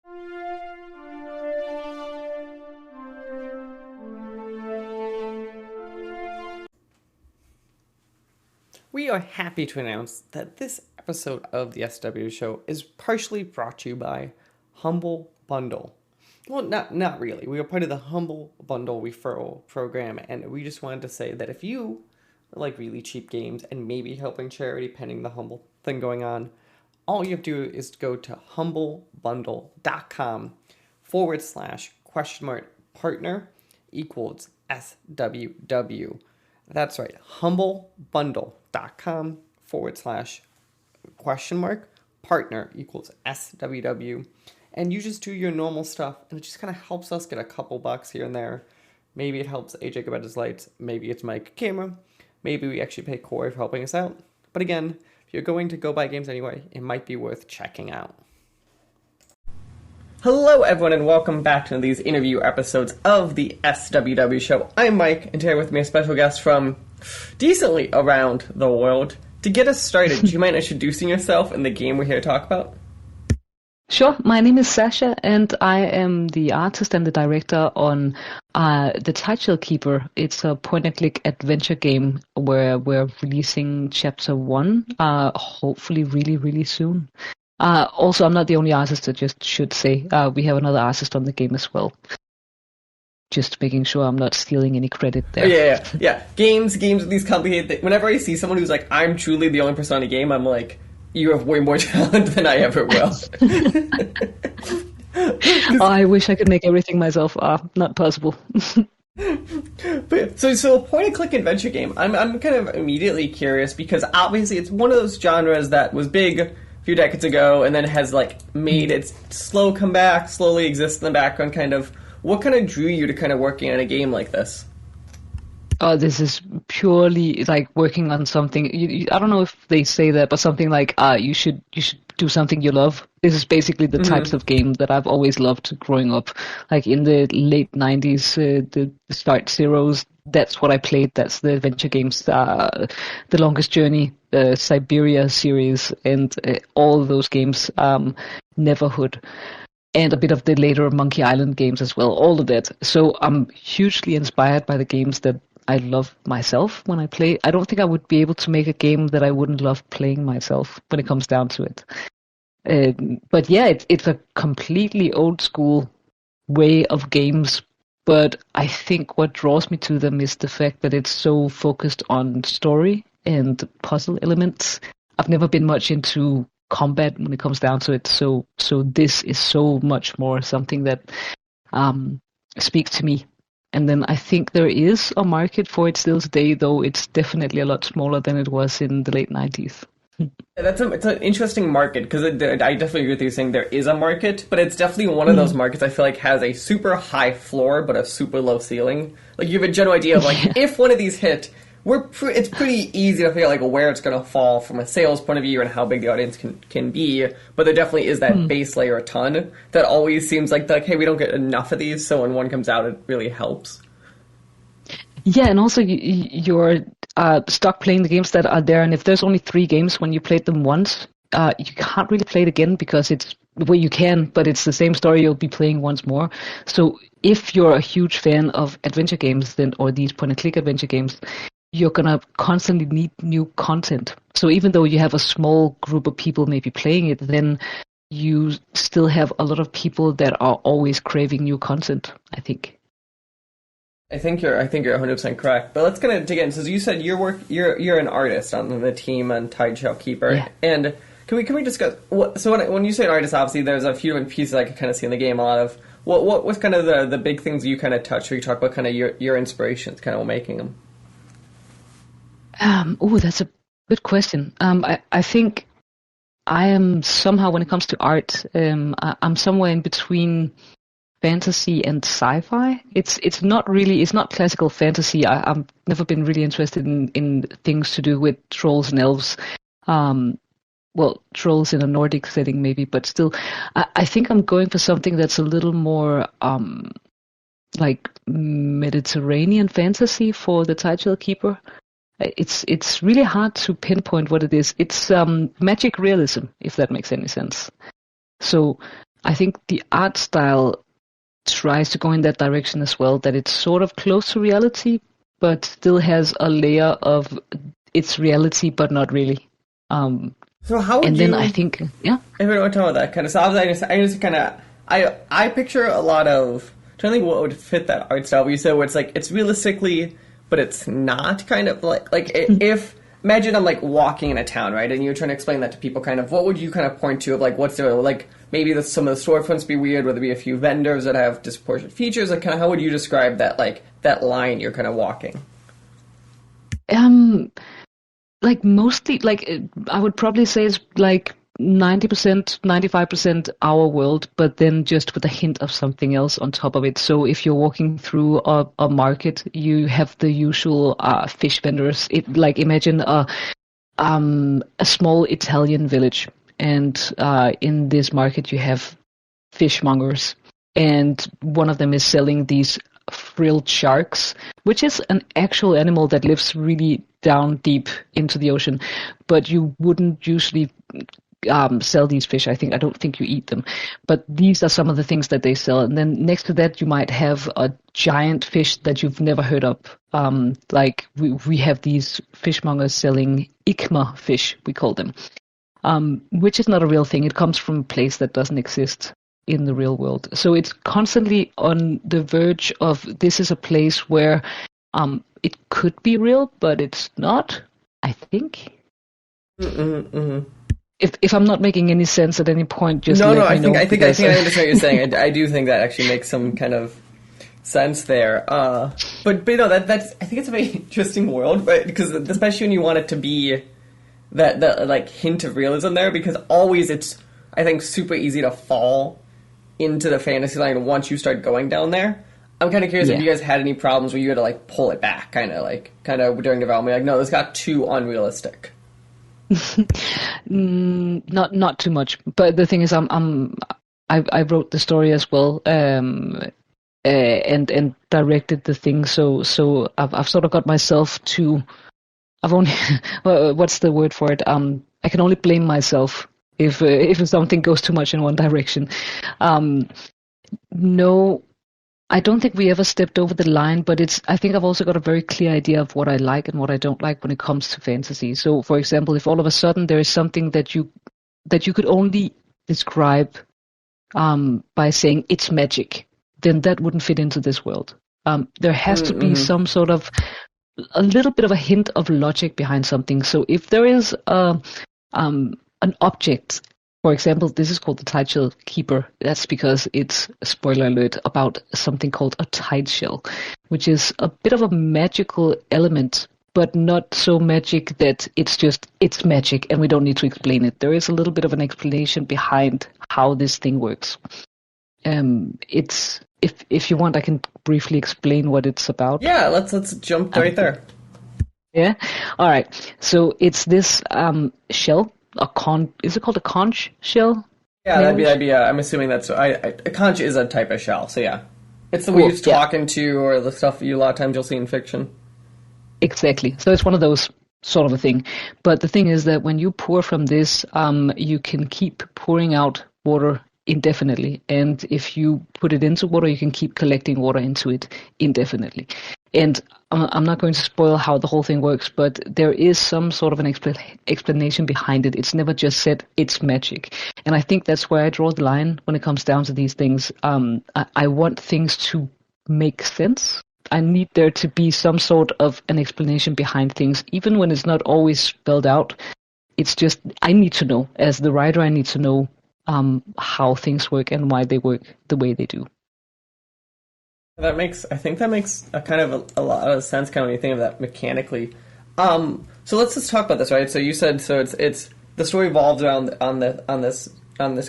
We are happy to announce that this episode of the SWW show is partially brought to you by Humble Bundle. Well, not really. We are part of the Humble Bundle referral program, and we just wanted to say that if you like really cheap games and maybe helping charity pending the Humble thing going on, all you have to do is go to humblebundle.com/partner equals SWW. That's right, humblebundle.com/partner equals SWW. And you just do your normal stuff, and it just kind of helps us get a couple bucks here and there. Maybe it helps AJ get his lights, maybe it's Mike camera, maybe we actually pay Corey for helping us out. But again, if you're going to go buy games anyway, it might be worth checking out. Hello everyone, and welcome back to these interview episodes of the SWW show. I'm Mike, and today with me a special guest from decently around the world. To get us started, do you mind introducing yourself and the game we're here to talk about? Sure, my name is Sasha, and I am the artist and the director on the Tideshell Keeper. It's a point-and-click adventure game where we're releasing Chapter 1, hopefully really, really soon. Also, I'm not the only artist, I just should say. We have another artist on the game as well. Just making sure I'm not stealing any credit there. Yeah. Games with these complicated things. Whenever I see someone who's like, I'm truly the only person on the game, I'm like, you have way more talent than I ever will. I wish I could make everything myself. Not possible. But, so a point-and-click adventure game. I'm kind of immediately curious because obviously it's one of those genres that was big a few decades ago and then has like made its slow comeback, slowly exist in the background. Kind of, what kind of drew you to kind of working on a game like this? This is purely like working on something. I don't know if they say that, but something like you should do something you love. This is basically the types of game that I've always loved growing up. Like in the late 90s, the Start Zeros, that's what I played. That's the adventure games, The Longest Journey, the Siberia series, and all those games, Neverhood. And a bit of the later Monkey Island games as well, all of that. So I'm hugely inspired by the games that I love myself when I play. I don't think I would be able to make a game that I wouldn't love playing myself when it comes down to it. But yeah, it's a completely old school way of games. But I think what draws me to them is the fact that it's so focused on story and puzzle elements. I've never been much into combat when it comes down to it. So this is so much more something that speaks to me. And then I think there is a market for it still today, though it's definitely a lot smaller than it was in the late 90s. It's an interesting market, because I definitely agree with you saying there is a market, but it's definitely one of those markets I feel like has a super high floor, but a super low ceiling. Like, you have a general idea of, like, if one of these hit, it's pretty easy to figure out, like, where it's going to fall from a sales point of view and how big the audience can be, but there definitely is that base layer a ton that always seems like, hey, we don't get enough of these, so when one comes out, it really helps. Yeah, and also you're stuck playing the games that are there, and if there's only 3 games when you played them once, you can't really play it again because it's, well, you can, but it's the same story you'll be playing once more. So if you're a huge fan of adventure games, then, or these point-and-click adventure games, you're going to constantly need new content. So even though you have a small group of people maybe playing it, then you still have a lot of people that are always craving new content, I think. I think you're 100% correct. But let's kind of dig in. So you said you're an artist on the team on Tideshell Keeper. Yeah. And can we discuss when you say an artist, obviously there's a few different pieces I can kind of see in the game. A lot of what was kind of the big things you kind of touched, or you talk about kind of your inspirations, kind of making them. That's a good question. I think I am somehow, when it comes to art, I'm somewhere in between fantasy and sci-fi. It's not classical fantasy. I've never been really interested in things to do with trolls and elves. Trolls in a Nordic setting maybe, but still, I think I'm going for something that's a little more like Mediterranean fantasy for the Tideshell Keeper. It's really hard to pinpoint what it is. It's magic realism, if that makes any sense. So I think the art style tries to go in that direction as well, that it's sort of close to reality, but still has a layer of it's reality, but not really. So how would And you? then I think, yeah. If we don't talk about that kind of stuff, I just kind of I picture a lot of trying to think what would fit that art style. But you said where it's like it's realistically, but it's not kind of like if imagine I'm like walking in a town, right, and you're trying to explain that to people. Kind of what would you kind of point to of like what's there like maybe some of the storefronts be weird, whether it be a few vendors that have disproportionate features. Like kind of how would you describe that like that line you're kind of walking? Like mostly, like I would probably say it's like 90%, 95% our world, but then just with a hint of something else on top of it. So if you're walking through a market, you have the usual fish vendors. It like imagine a small Italian village, and in this market you have fishmongers, and one of them is selling these frilled sharks, which is an actual animal that lives really down deep into the ocean, but you wouldn't usually sell these fish. I don't think you eat them, but these are some of the things that they sell. And then next to that, you might have a giant fish that you've never heard of. Like we have these fishmongers selling ikma fish, we call them, which is not a real thing. It comes from a place that doesn't exist in the real world. So it's constantly on the verge of this is a place where it could be real, but it's not, I think. Mm-hmm. If I'm not making any sense at any point, just no. let I me think know. I understand what you're saying. I do think that actually makes some kind of sense there. But no, that's I think it's a very interesting world, right? Because especially when you want it to be that like hint of realism there, because always it's I think super easy to fall into the fantasy line once you start going down there. I'm kind of curious if you guys had any problems where you had to like pull it back, kind of during development. Like, no, this got too unrealistic. Not too much, but the thing is, I wrote the story as well, and directed the thing. So I've sort of got myself to. I've only what's the word for it? I can only blame myself if something goes too much in one direction. No, I don't think we ever stepped over the line, but I think I've also got a very clear idea of what I like and what I don't like when it comes to fantasy. So, for example, if all of a sudden there is something that you could only describe by saying it's magic, then that wouldn't fit into this world. There has to be some sort of a little bit of a hint of logic behind something. So if there is an object, for example, this is called the Tideshell Keeper. That's because it's, spoiler alert, about something called a tideshell, which is a bit of a magical element, but not so magic that it's magic and we don't need to explain it. There is a little bit of an explanation behind how this thing works. If you want, I can briefly explain what it's about. Yeah, let's jump right there. Yeah? All right. So it's this shell. Is it called a conch shell? Yeah, that'd be. I'm assuming that's. A conch is a type of shell. So yeah, it's the way it's talking to, or the stuff you a lot of times you'll see in fiction. Exactly. So it's one of those sort of a thing. But the thing is that when you pour from this, you can keep pouring out water indefinitely, and if you put it into water, you can keep collecting water into it indefinitely. And I'm not going to spoil how the whole thing works, but there is some sort of an explanation behind it. It's never just said it's magic. And I think that's where I draw the line when it comes down to these things. I want things to make sense. I need there to be some sort of an explanation behind things, even when it's not always spelled out. It's just, I need to know. As the writer, I need to know how things work and why they work the way they do. I think that makes a kind of a lot of sense kind of when you think of that mechanically. So let's just talk about this, right? So you said it's the story revolves around on this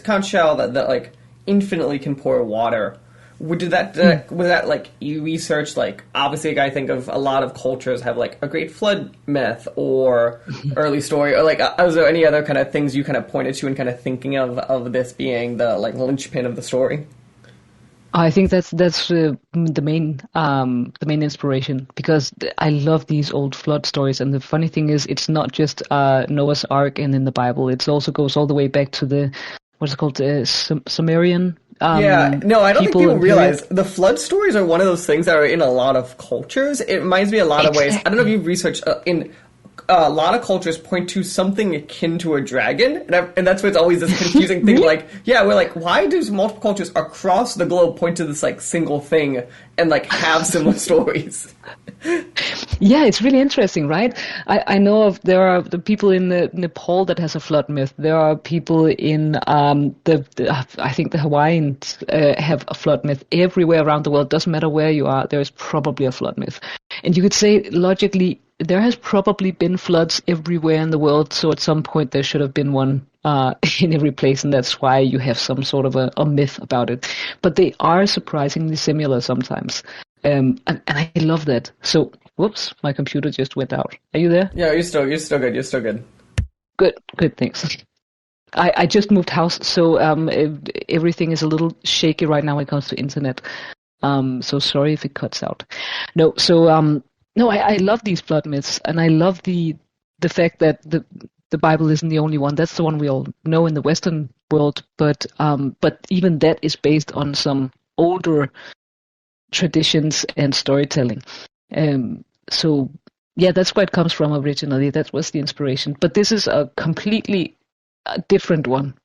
conch shell that like infinitely can pour water. Was that like you researched, like obviously I think of a lot of cultures have like a great flood myth or early story, or like was there any other kind of things you kind of pointed to and kind of thinking of this being the like linchpin of the story? I think that's the main inspiration, because I love these old flood stories. And the funny thing is, it's not just Noah's Ark and in the Bible. It also goes all the way back to the what's it called, Sumerian Yeah, no, I don't think people and period. realize the flood stories are one of those things that are in a lot of cultures. It reminds me a lot of ways. I don't know if Exactly. you've researched in a lot of cultures point to something akin to a dragon, and that's why it's always this confusing thing. Really? Like, yeah, we're like, why do multiple cultures across the globe point to this like single thing and like have similar stories? Yeah, it's really interesting, right? I know of there are the people in Nepal that has a flood myth. There are people in I think the Hawaiians have a flood myth. Everywhere around the world, doesn't matter where you are, there is probably a flood myth. And you could say logically, there has probably been floods everywhere in the world. So at some point there should have been one in every place, and that's why you have some sort of a myth about it. But they are surprisingly similar sometimes. And I love that. So, whoops, my computer just went out. Are you there? Yeah, you're still good. You're still good. Good, thanks. I just moved house, so everything is a little shaky right now when it comes to internet. So sorry if it cuts out. No, so no, I love these flood myths, and I love the fact that the Bible isn't the only one. That's the one we all know in the Western world, but even that is based on some older traditions and storytelling. So yeah, that's where it comes from originally. That was the inspiration. But this is a completely different one.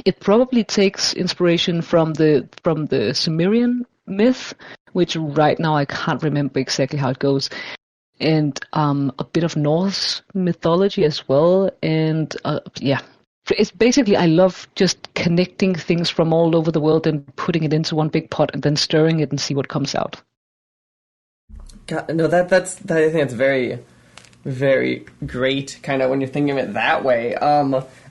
It probably takes inspiration from the Sumerian myth, which right now I can't remember exactly how it goes, and a bit of Norse mythology as well. And yeah, it's basically I love just connecting things from all over the world and putting it into one big pot and then stirring it and see what comes out. God, no, I think that's very, very great. Kind of when you're thinking of it that way.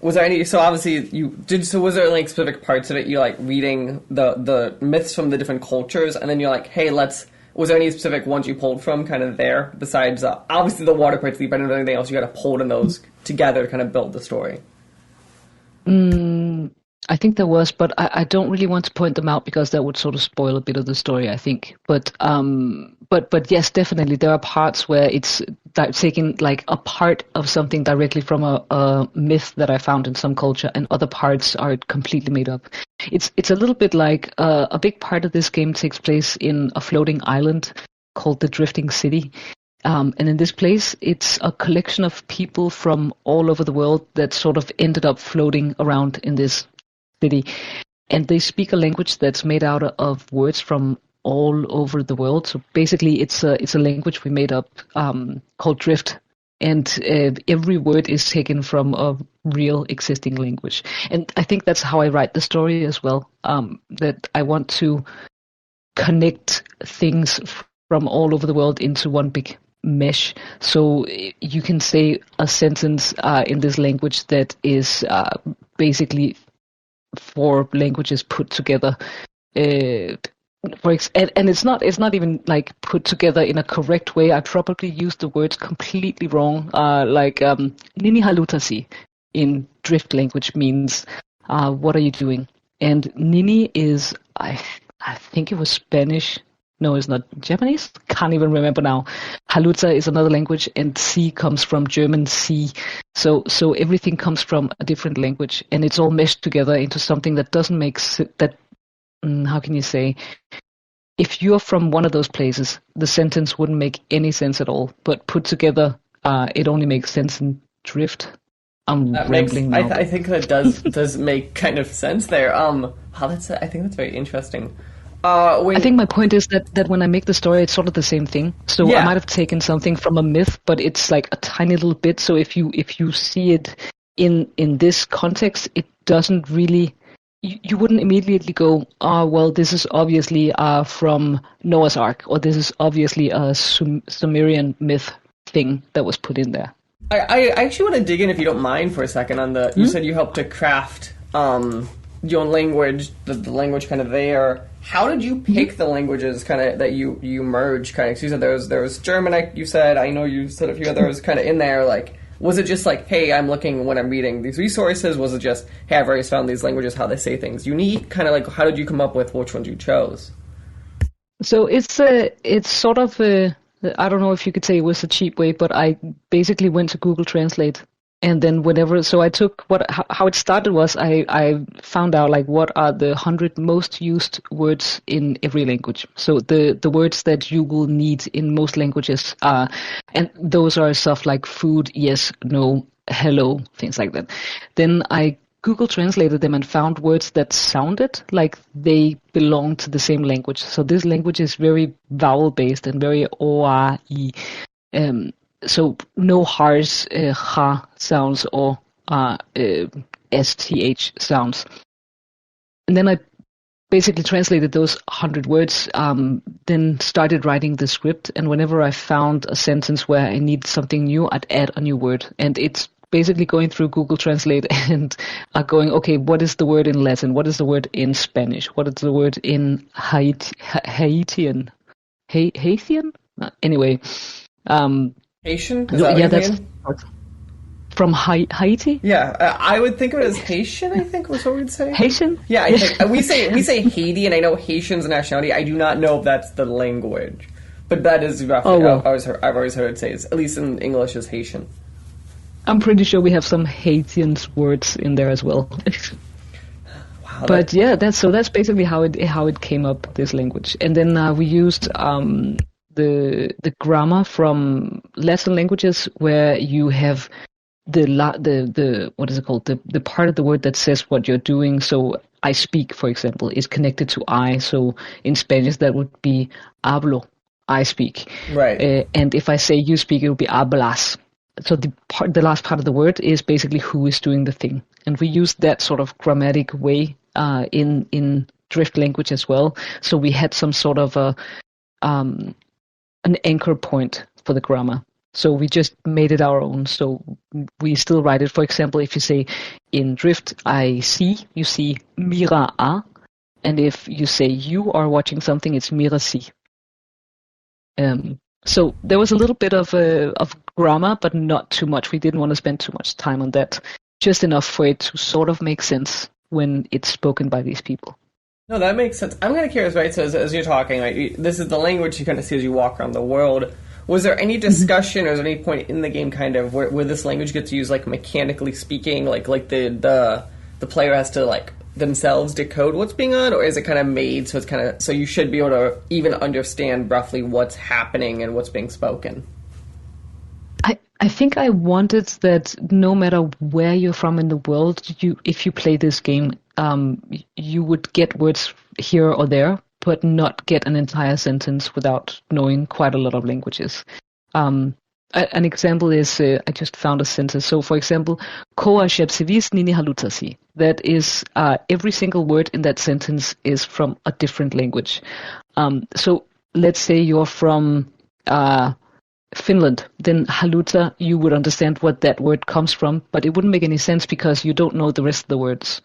Was there any? So obviously you did. So was there like specific parts of it you like reading the myths from the different cultures, and then you're like, hey, let's. Was there any specific ones you pulled from kind of there besides obviously the water parts, but anything else you got to pull in those together to kind of build the story? Mm, I think there was, but I don't really want to point them out because that would sort of spoil a bit of the story, I think. But yes, definitely there are parts where it's taking like a part of something directly from a myth that I found in some culture, and other parts are completely made up. It's a little bit like a big part of this game takes place in a floating island called the Drifting City. And in this place, it's a collection of people from all over the world that sort of ended up floating around in this city. And they speak a language that's made out of words from all over the world. So basically, it's a language we made up called Drift. And every word is taken from a real existing language. And I think that's how I write the story as well, that I want to connect things from all over the world into one big mesh. So you can say a sentence in this language that is basically four languages put together. And it's not even like put together in a correct way. I probably used the words completely wrong. Like Nini halutasi in Drift language means what are you doing? And Nini is I think it was Spanish. No, it's not Japanese. Can't even remember now. Haluta is another language, and C comes from German C. So everything comes from a different language, and it's all meshed together into something that doesn't make how can you say? If you're from one of those places, the sentence wouldn't make any sense at all. But put together, it only makes sense in Drift. I'm That makes rambling now. I think that does make kind of sense there. I think that's very interesting. I think my point is that when I make the story, it's sort of the same thing. So I Yeah, might have taken something from a myth, but it's like a tiny little bit. So if you see it in this context, it doesn't really. You wouldn't immediately go, oh, well, this is obviously from Noah's Ark, or this is obviously a Sumerian myth thing that was put in there. I actually want to dig in if you don't mind for a second on the. You said you helped to craft your own language, the language kind of there. How did you pick the languages kind of that you merged? Kind of, you said there was German. You said I know you said a few others kind of in there. Like, was it just like, hey, I'm looking when I'm reading these resources? Was it just, hey, I've already found these languages, how they say things unique? Kind of like, how did you come up with which ones you chose? So it's sort of I don't know if you could say it was a cheap way, but I basically went to Google Translate And then so I took how it started was I found out like what are the 100 most used words in every language. So the words that you will need in most languages are, and those are stuff like food, yes, no, hello, things like that. Then I Google translated them and found words that sounded like they belong to the same language. So this language is very vowel based and very O-R-E. So no harsh ha sounds or STH sounds. And then I basically translated those 100 words, then started writing the script. And whenever I found a sentence where I need something new, I'd add a new word. And it's basically going through Google Translate and going, okay, what is the word in Latin? What is the word in Spanish? What is the word in Haitian? Haitian? Anyway. Haitian? Is that that's from Haiti. Yeah, I would think of it as Haitian. I think was what we'd say. Haitian. Yeah, I think we say Haiti, and I know Haitian's a nationality. I do not know if that's the language, but that is roughly. Oh, well. I've always heard it say, at least in English, is Haitian. I'm pretty sure we have some Haitian words in there as well. Wow, but yeah, that's basically how it came up, this language, and then we used the grammar from Latin languages where you have the what is it called, the part of the word that says what you're doing. So I speak, for example, is connected to I. So in Spanish that would be hablo, I speak. Right. And if I say you speak, it would be hablas. So the last part of the word is basically who is doing the thing, and we use that sort of grammatic way in Drift language as well. So we had some sort of an anchor point for the grammar. So we just made it our own. So we still write it. For example, if you say in Drift, I see, you see mira a, and if you say you are watching something, it's mira si. So there was a little bit of grammar, but not too much. We didn't want to spend too much time on that. Just enough for it to sort of make sense when it's spoken by these people. No, that makes sense. I'm kind of curious, right? So as you're talking, right, this is the language you kind of see as you walk around the world. Was there any discussion or is there any point in the game kind of where this language gets used, like mechanically speaking, like the player has to like themselves decode what's being on, or is it kind of made so it's kind of so you should be able to even understand roughly what's happening and what's being spoken? I think I wanted that no matter where you're from in the world, if you play this game, you would get words here or there, but not get an entire sentence without knowing quite a lot of languages. An example is, I just found a sentence. So, for example, koa shepsivis nini halutasi. That is, every single word in that sentence is from a different language. So, let's say you're from Finland, then haluta, you would understand what that word comes from, but it wouldn't make any sense because you don't know the rest of the words.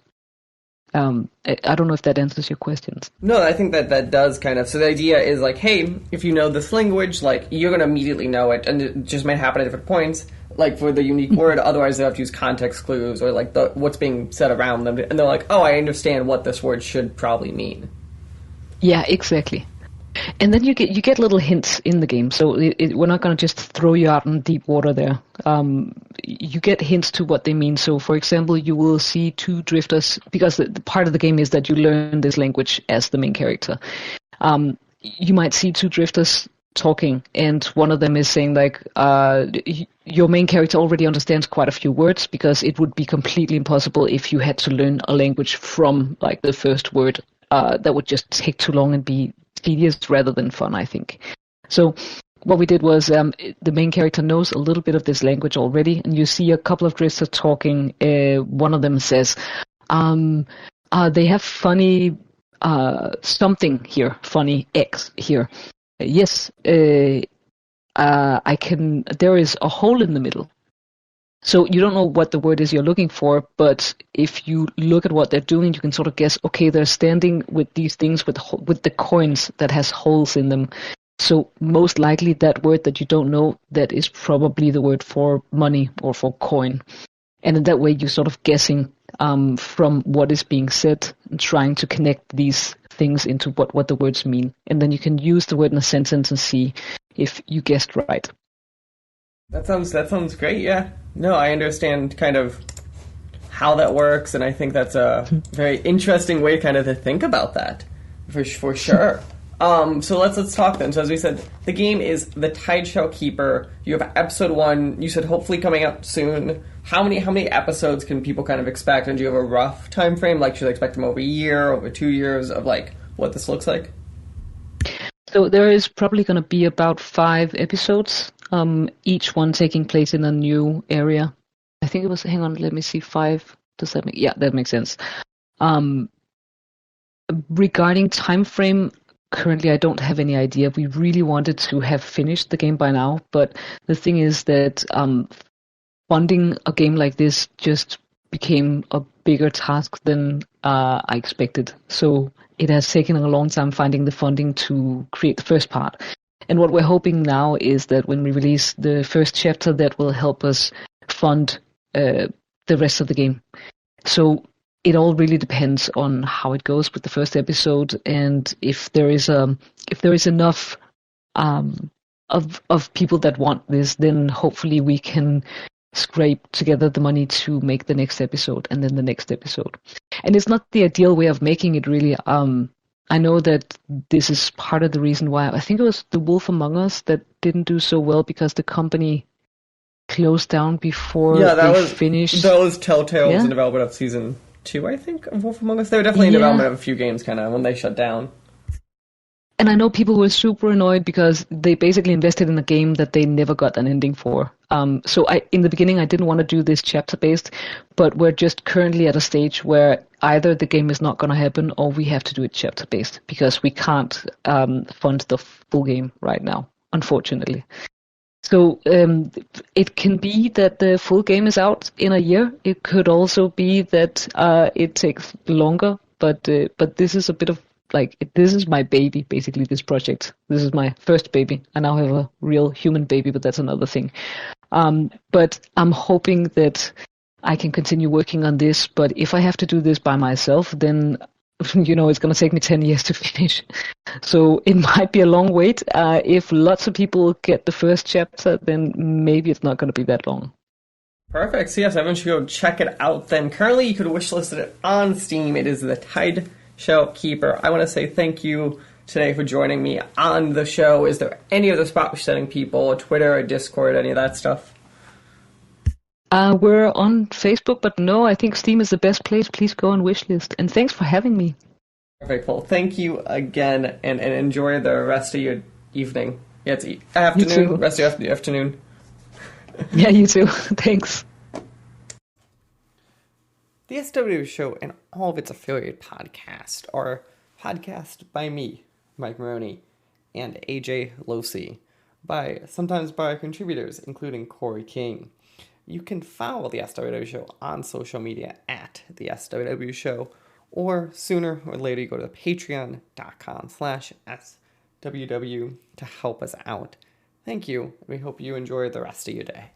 I don't know if that answers your questions. No, I think that does kind of. So the idea is like, hey, if you know this language, like you're going to immediately know it, and it just might happen at different points, like for the unique word. Otherwise, they have to use context clues or like what's being said around them, and they're like, oh, I understand what this word should probably mean. Yeah, exactly. And then you get little hints in the game, so we're not going to just throw you out in deep water there. You get hints to what they mean. So, for example, you will see two drifters, because the part of the game is that you learn this language as the main character. You might see two drifters talking, and one of them is saying, like, your main character already understands quite a few words, because it would be completely impossible if you had to learn a language from, like, the first word. That would just take too long and be tedious rather than fun, I think. So what we did was the main character knows a little bit of this language already, and you see a couple of drifters talking. One of them says, they have funny something here, funny X here. Yes, I can. There is a hole in the middle. So you don't know what the word is you're looking for, but if you look at what they're doing, you can sort of guess, okay, they're standing with these things with the coins that has holes in them. So most likely that word that you don't know, that is probably the word for money or for coin. And in that way, you're sort of guessing from what is being said and trying to connect these things into what the words mean. And then you can use the word in a sentence and see if you guessed right. That sounds great. Yeah. No, I understand kind of how that works, and I think that's a very interesting way kind of to think about that, for sure. So let's talk then. So as we said, the game is the Tideshell Keeper. You have episode 1. You said hopefully coming out soon. How many episodes can people kind of expect? And do you have a rough time frame? Like, should they expect them over a year, over 2 years of like what this looks like? So there is probably going to be about 5 episodes, each one taking place in a new area. I think it was, hang on, let me see, 5. Does that make, yeah, that makes sense. Um, Regarding time frame, currently I don't have any idea. We really wanted to have finished the game by now, but the thing is that funding a game like this just became a bigger task than I expected. So it has taken a long time finding the funding to create the first part. And what we're hoping now is that when we release the first chapter, that will help us fund the rest of the game. So it all really depends on how it goes with the first episode, and if there is enough of people that want this, then hopefully we can scrape together the money to make the next episode and then the next episode. And it's not the ideal way of making it, really. I know that this is part of the reason why I think it was The Wolf Among Us that didn't do so well, because the company closed down before they finished. That was Telltale was Yeah? in development of season 2, I think, of Wolf Among Us. They were definitely in Yeah. development of a few games kind of when they shut down. And I know people were super annoyed because they basically invested in a game that they never got an ending for. So in the beginning, I didn't want to do this chapter-based, but we're just currently at a stage where either the game is not going to happen or we have to do it chapter-based, because we can't fund the full game right now, unfortunately. So it can be that the full game is out in a year. It could also be that it takes longer, but this is a bit of like, this is my baby, basically, this project. This is my first baby. I now have a real human baby, but that's another thing. But I'm hoping that I can continue working on this, but if I have to do this by myself, then it's going to take me 10 years to finish. So it might be a long wait. If lots of people get the first chapter, then maybe it's not going to be that long. Perfect. So yes, everyone should go check it out then. Currently, you could wishlist it on Steam. It is the Tideshell Keeper. I want to say thank you today for joining me on the show. Is there any other spot we're sending people, Twitter or Discord, any of that stuff? We're on Facebook, but no, I think Steam is the best place. Please go and wishlist. And thanks for having me. Perfect. Well, thank you again, and enjoy the rest of your evening. Yeah, it's afternoon. Rest of your afternoon. Yeah, you too. Thanks. The SWW show and all of its affiliate podcasts are podcasted by me, Mike Maroney, and AJ Losi, sometimes by contributors, including Corey King. You can follow the SWW show on social media at the SWW show, or sooner or later you go to patreon.com/SWW to help us out. Thank you. We hope you enjoy the rest of your day.